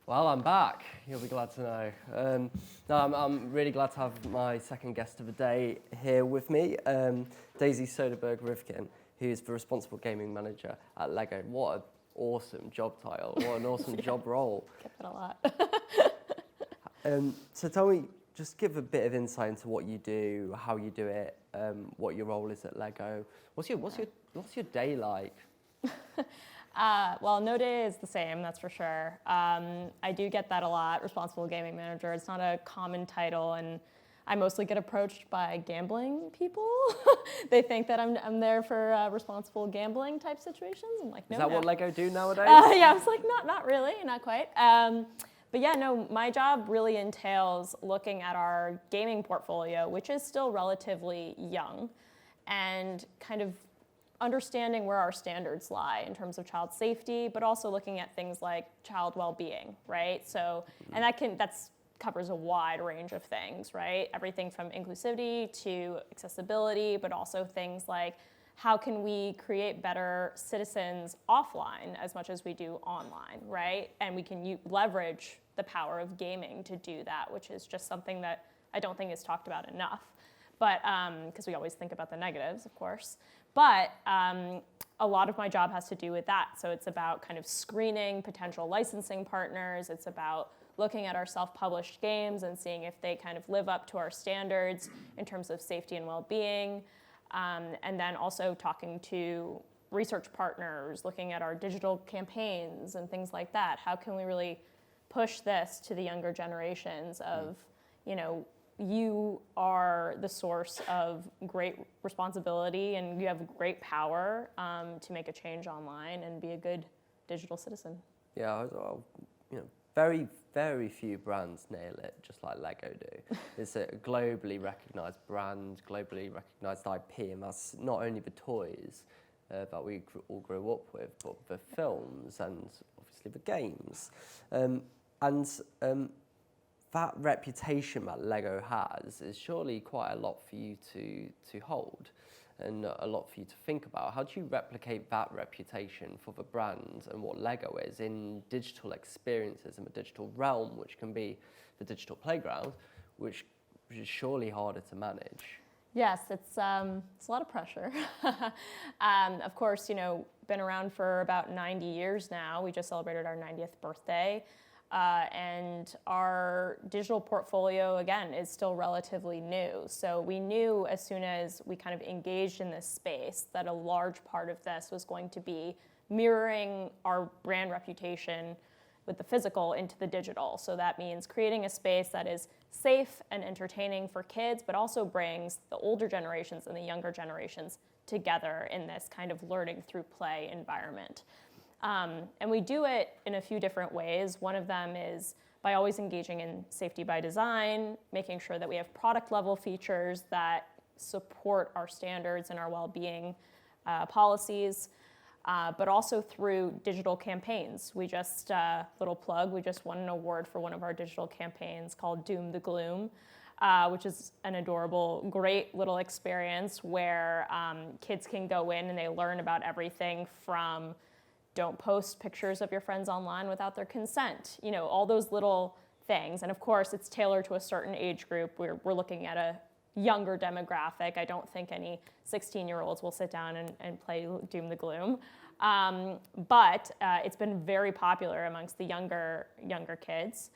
Well, I'm back. You'll be glad to know. No, I'm really glad to have my second guest of the day here with me, Daisy Soderberg-Rivkin, who is the Responsible Gaming Manager at LEGO. What an awesome job title. What an awesome job role. Get that a lot. So tell me, just give a bit of insight into what you do, how you do it, what your role is at LEGO. What's your day like? Well, no day is the same, that's for sure. I do get that a lot, Responsible Gaming Manager. It's not a common title, and I mostly get approached by gambling people. They think that I'm there for responsible gambling type situations. I'm like, no. Is that what LEGO do nowadays? Yeah, I was like, not really, not quite. But yeah, no, my job really entails looking at our gaming portfolio, which is still relatively young, and kind of understanding where our standards lie in terms of child safety, but also looking at things like child well-being, right? So, and that's covers a wide range of things, right? Everything from inclusivity to accessibility, but also things like how can we create better citizens offline as much as we do online, right? And we can leverage the power of gaming to do that, which is just something that I don't think is talked about enough. But because we always think about the negatives, of course. But a lot of my job has to do with that. So it's about kind of screening potential licensing partners. It's about looking at our self-published games and seeing if they kind of live up to our standards in terms of safety and well-being. And then also talking to research partners, looking at our digital campaigns and things like that. How can we really push this to the younger generations of, you are the source of great responsibility and you have great power to make a change online and be a good digital citizen. Yeah, very, very few brands nail it just like LEGO do. It's a globally recognised brand, globally recognised IP, and that's not only the toys that we all grew up with, but the films and obviously the games. That reputation that LEGO has is surely quite a lot for you to hold and a lot for you to think about. How do you replicate that reputation for the brand and what LEGO is in digital experiences in the digital realm, which can be the digital playground, which is surely harder to manage? Yes, it's a lot of pressure. Of course, been around for about 90 years now. We just celebrated our 90th birthday. And our digital portfolio, again, is still relatively new. So we knew as soon as we kind of engaged in this space that a large part of this was going to be mirroring our brand reputation with the physical into the digital. So that means creating a space that is safe and entertaining for kids, but also brings the older generations and the younger generations together in this kind of learning through play environment. And we do it in a few different ways. One of them is by always engaging in safety by design, making sure that we have product level features that support our standards and our well-being policies, but also through digital campaigns. We just, little plug, we just won an award for one of our digital campaigns called Doom the Gloom, which is an adorable, great little experience where kids can go in and they learn about everything from don't post pictures of your friends online without their consent, all those little things. And of course, it's tailored to a certain age group. We're looking at a younger demographic. I don't think any 16-year-olds will sit down and play Doom the Gloom. But it's been very popular amongst the younger kids.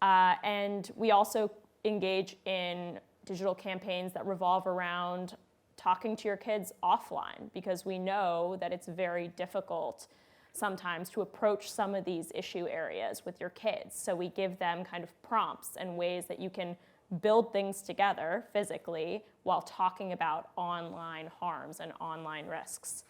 And we also engage in digital campaigns that revolve around talking to your kids offline, because we know that it's very difficult sometimes to approach some of these issue areas with your kids. So we give them kind of prompts and ways that you can build things together physically while talking about online harms and online risks.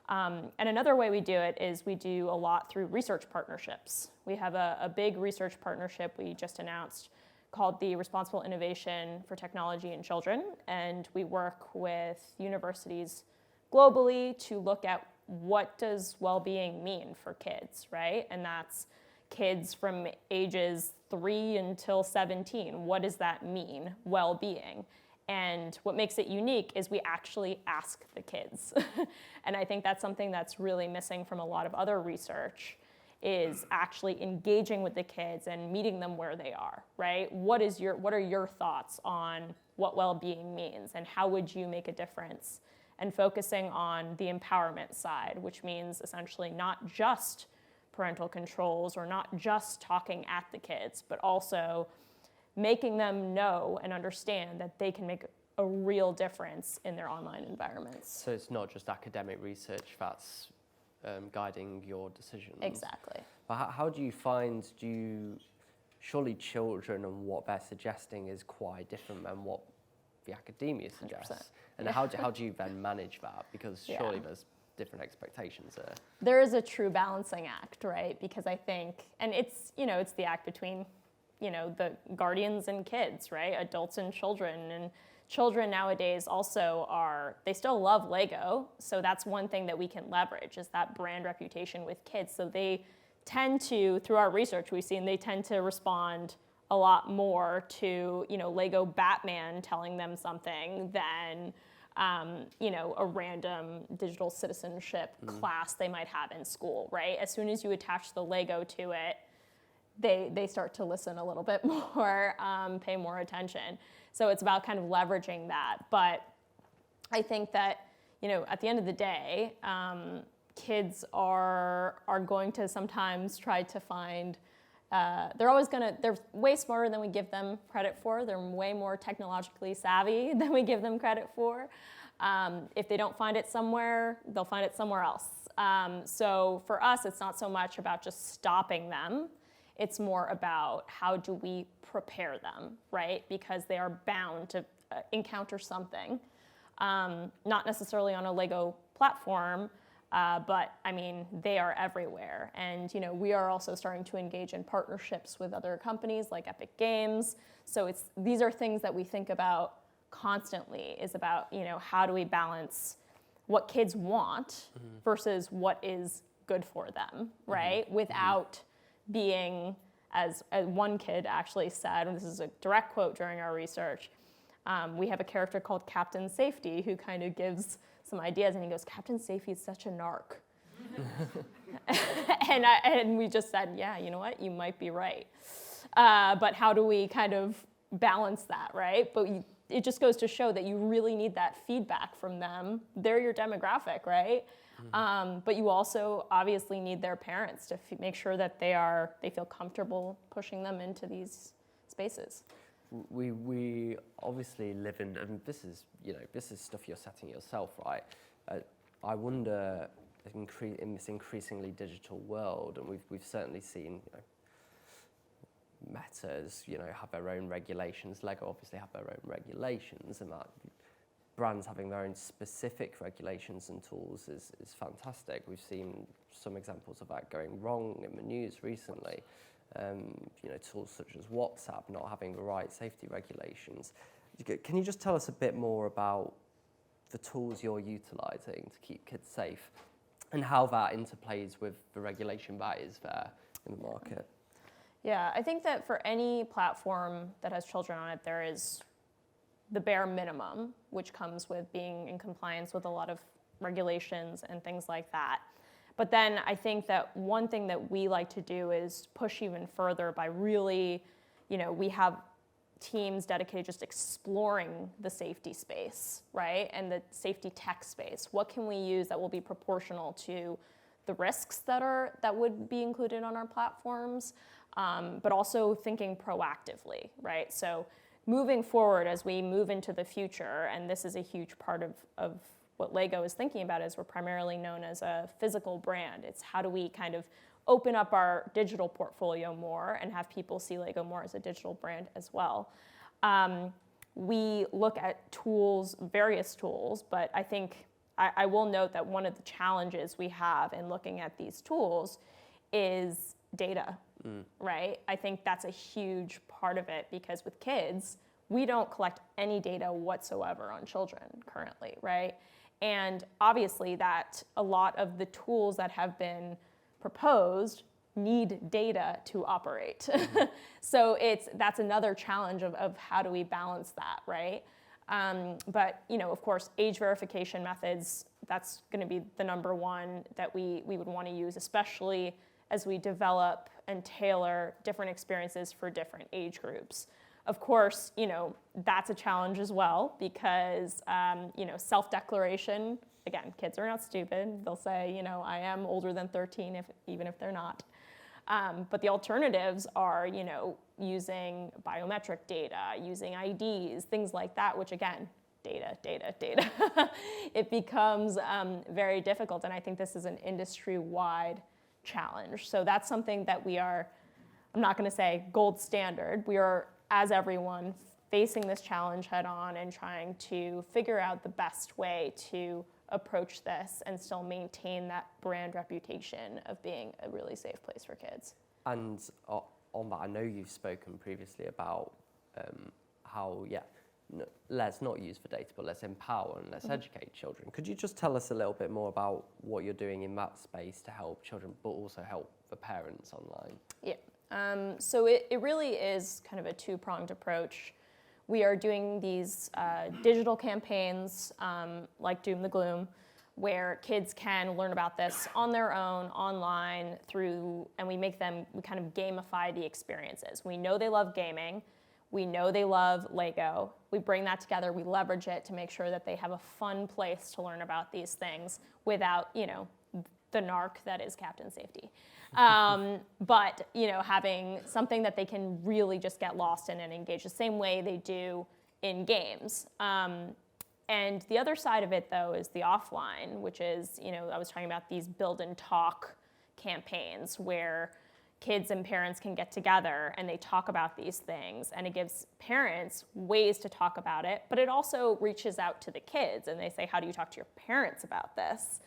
And another way we do it is we do a lot through research partnerships. We have a big research partnership we just announced called the Responsible Innovation for Technology in Children, and we work with universities globally to look at what does well-being mean for kids, right? And that's kids from ages 3 until 17. What does that mean, well-being? And what makes it unique is we actually ask the kids. And I think that's something that's really missing from a lot of other research, is actually engaging with the kids and meeting them where they are, right? What are your thoughts on what well-being means, and how would you make a difference? And focusing on the empowerment side, which means essentially not just parental controls or not just talking at the kids, but also making them know and understand that they can make a real difference in their online environments. So it's not just academic research that's guiding your decisions. Exactly. But how do you find, surely children and what they're suggesting is quite different than what the academia suggests. 100%. And Yeah. how do you then manage that? Because surely there's different expectations there. There is a true balancing act, right? Because I think, and it's the act between, the guardians and kids, right? Adults and children. And children nowadays also they still love Lego. So that's one thing that we can leverage, is that brand reputation with kids. So they tend to, through our research we've seen, they tend to respond a lot more to, Lego Batman telling them something than, a random digital citizenship class they might have in school, right? As soon as you attach the Lego to it, they start to listen a little bit more, pay more attention. So it's about kind of leveraging that. But I think that, at the end of the day, kids are going to sometimes try to find, they're way smarter than we give them credit for. They're way more technologically savvy than we give them credit for. If they don't find it somewhere, they'll find it somewhere else. So for us, it's not so much about just stopping them. It's more about how do we prepare them, right? Because they are bound to encounter something, not necessarily on a Lego platform, but I mean, they are everywhere. And we are also starting to engage in partnerships with other companies like Epic Games. So these are things that we think about constantly, is about, how do we balance what kids want versus what is good for them, right? Without being, as one kid actually said, and this is a direct quote during our research, we have a character called Captain Safety who kind of gives some ideas, and he goes, "Captain Safety is such a narc." and we just said, yeah, you know what, you might be right. But how do we kind of balance that, right? But it just goes to show that you really need that feedback from them. They're your demographic, right? But you also obviously need their parents to make sure that they feel comfortable pushing them into these spaces. We obviously live in, and this is stuff you're setting yourself, right? I wonder, in this increasingly digital world, and we've certainly seen, Meta's, have their own regulations. Lego obviously have their own regulations, and that brands having their own specific regulations and tools is fantastic. We've seen some examples of that going wrong in the news recently. Tools such as WhatsApp not having the right safety regulations. Can you just tell us a bit more about the tools you're utilising to keep kids safe and how that interplays with the regulation that is there in the market? Yeah, I think that for any platform that has children on it, there is the bare minimum, which comes with being in compliance with a lot of regulations and things like that. But then I think that one thing that we like to do is push even further by really, we have teams dedicated just exploring the safety space, right? And the safety tech space. What can we use that will be proportional to the risks that would be included on our platforms, but also thinking proactively, right? So moving forward as we move into the future, and this is a huge part of what Lego is thinking about, is we're primarily known as a physical brand. It's how do we kind of open up our digital portfolio more and have people see Lego more as a digital brand as well. We look at tools, various tools, but I think I will note that one of the challenges we have in looking at these tools is data, right? I think that's a huge part of it, because with kids, we don't collect any data whatsoever on children currently, right? And obviously that a lot of the tools that have been proposed need data to operate. So that's another challenge of how do we balance that, right? But of course, age verification methods, that's going to be the number one that we would want to use, especially as we develop and tailor different experiences for different age groups. Of course, that's a challenge as well because, self-declaration, again, kids are not stupid. They'll say, I am older than 13, even if they're not. But the alternatives are, using biometric data, using IDs, things like that, which again, data. It becomes very difficult, and I think this is an industry-wide challenge. So that's something that I'm not going to say gold standard. We are, as everyone, facing this challenge head on and trying to figure out the best way to approach this and still maintain that brand reputation of being a really safe place for kids. And on that, I know you've spoken previously about how, let's not use for data, but let's empower and let's educate children. Could you just tell us a little bit more about what you're doing in that space to help children, but also help the parents online? Yeah. So it really is kind of a two-pronged approach. We are doing these digital campaigns like Doom the Gloom, where kids can learn about this on their own, online, and we kind of gamify the experiences. We know they love gaming. We know they love Lego. We bring that together, we leverage it to make sure that they have a fun place to learn about these things without, the narc that is Captain Safety. But, having something that they can really just get lost in and engage the same way they do in games. And the other side of it, though, is the offline, which is, I was talking about these build and talk campaigns where kids and parents can get together and they talk about these things, and it gives parents ways to talk about it, but it also reaches out to the kids and they say, how do you talk to your parents about this?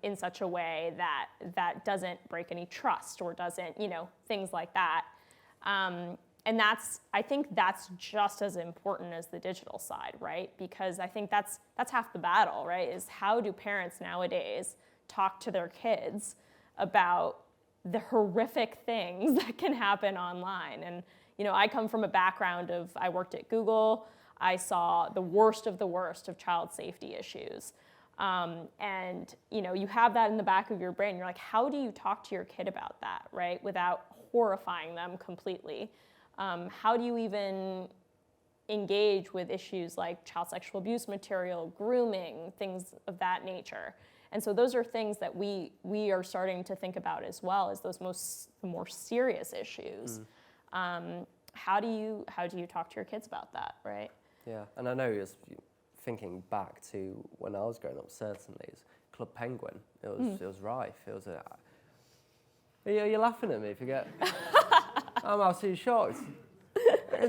In such a way that doesn't break any trust or doesn't, things like that. And I think that's just as important as the digital side, right? Because I think that's half the battle, right? Is how do parents nowadays talk to their kids about the horrific things that can happen online? And, I come from a background I worked at Google. I saw the worst of child safety issues. And you have that in the back of your brain. You're like, how do you talk to your kid about that, right? Without horrifying them completely. How do you even engage with issues like child sexual abuse material, grooming, things of that nature? And so those are things that we are starting to think about as well as the more serious issues. How do you talk to your kids about that, right? Yeah, and I know thinking back to when I was growing up, certainly, it's Club Penguin. It was rife. It was you're laughing at me if you get... I'm absolutely shocked.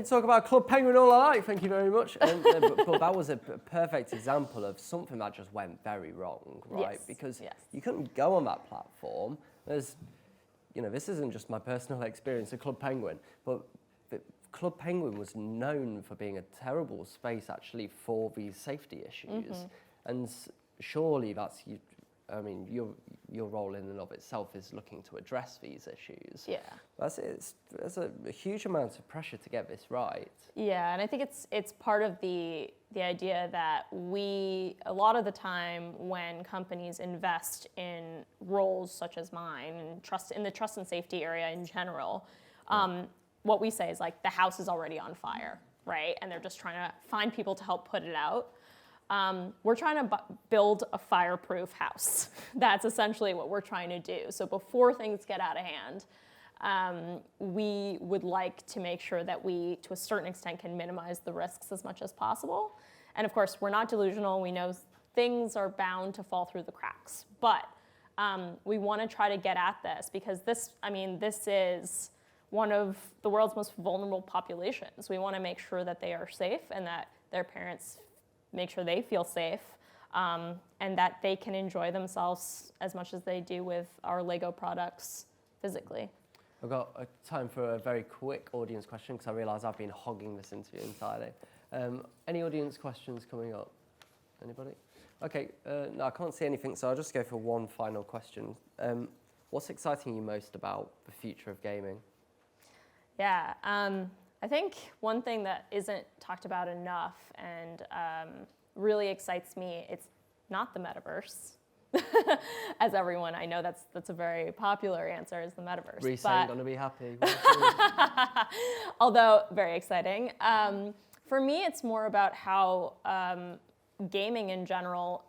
Talk about Club Penguin all I like, thank you very much. But that was a perfect example of something that just went very wrong, right? Yes. Because you couldn't go on that platform. This isn't just my personal experience of Club Penguin, but Club Penguin was known for being a terrible space actually for these safety issues. And surely your role in and of itself is looking to address these issues. Yeah. There's a huge amount of pressure to get this right. Yeah, and I think it's part of the idea that a lot of the time when companies invest in roles such as mine and in the trust and safety area in general, what we say is like the house is already on fire, right? And they're just trying to find people to help put it out. We're trying to build a fireproof house. That's essentially what we're trying to do. So before things get out of hand, we would like to make sure that we, to a certain extent, can minimize the risks as much as possible. And of course, we're not delusional. We know things are bound to fall through the cracks. But we want to try to get at this because this is one of the world's most vulnerable populations. We want to make sure that they are safe and that their parents make sure they feel safe, and that they can enjoy themselves as much as they do with our Lego products physically. I've got time for a very quick audience question because I realise I've been hogging this interview entirely. Any audience questions coming up? Anybody? Okay, no, I can't see anything, so I'll just go for one final question. What's exciting you most about the future of gaming? Yeah, I think one thing that isn't talked about enough and really excites me, it's not the metaverse. as everyone, I know that's a very popular answer, is the metaverse. Reese ain't gonna be happy. Although very exciting. For me, it's more about how gaming in general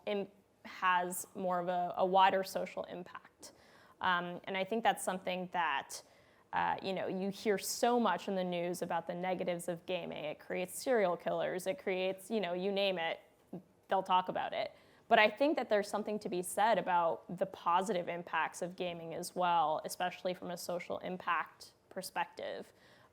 has more of a wider social impact. And I think that's something that you hear so much in the news about the negatives of gaming. It creates serial killers. It creates, you name it, they'll talk about it. But I think that there's something to be said about the positive impacts of gaming as well, especially from a social impact perspective.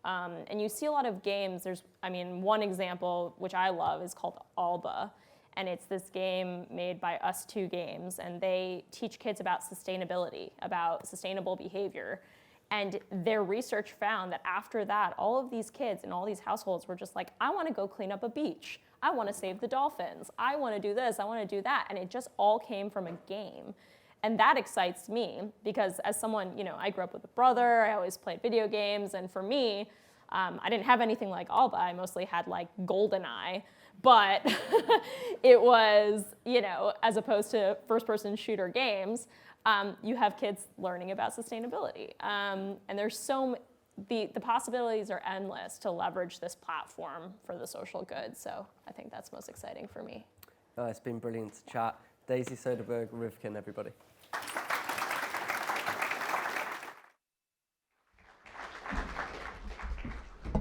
And you see a lot of games. One example, which I love, is called Alba. And it's this game made by Us2 Games. And they teach kids about sustainability, about sustainable behavior. And their research found that after that, all of these kids in all these households were just like, I want to go clean up a beach. I want to save the dolphins. I want to do this. I want to do that. And it just all came from a game. And that excites me because as someone, I grew up with a brother. I always played video games. And for me, I didn't have anything like Alba. I mostly had like GoldenEye. But it was, as opposed to first-person shooter games, you have kids learning about sustainability. And there's the possibilities are endless to leverage this platform for the social good. So I think that's most exciting for me. It's been brilliant to chat. Daisy Soderberg, Rivkin, everybody.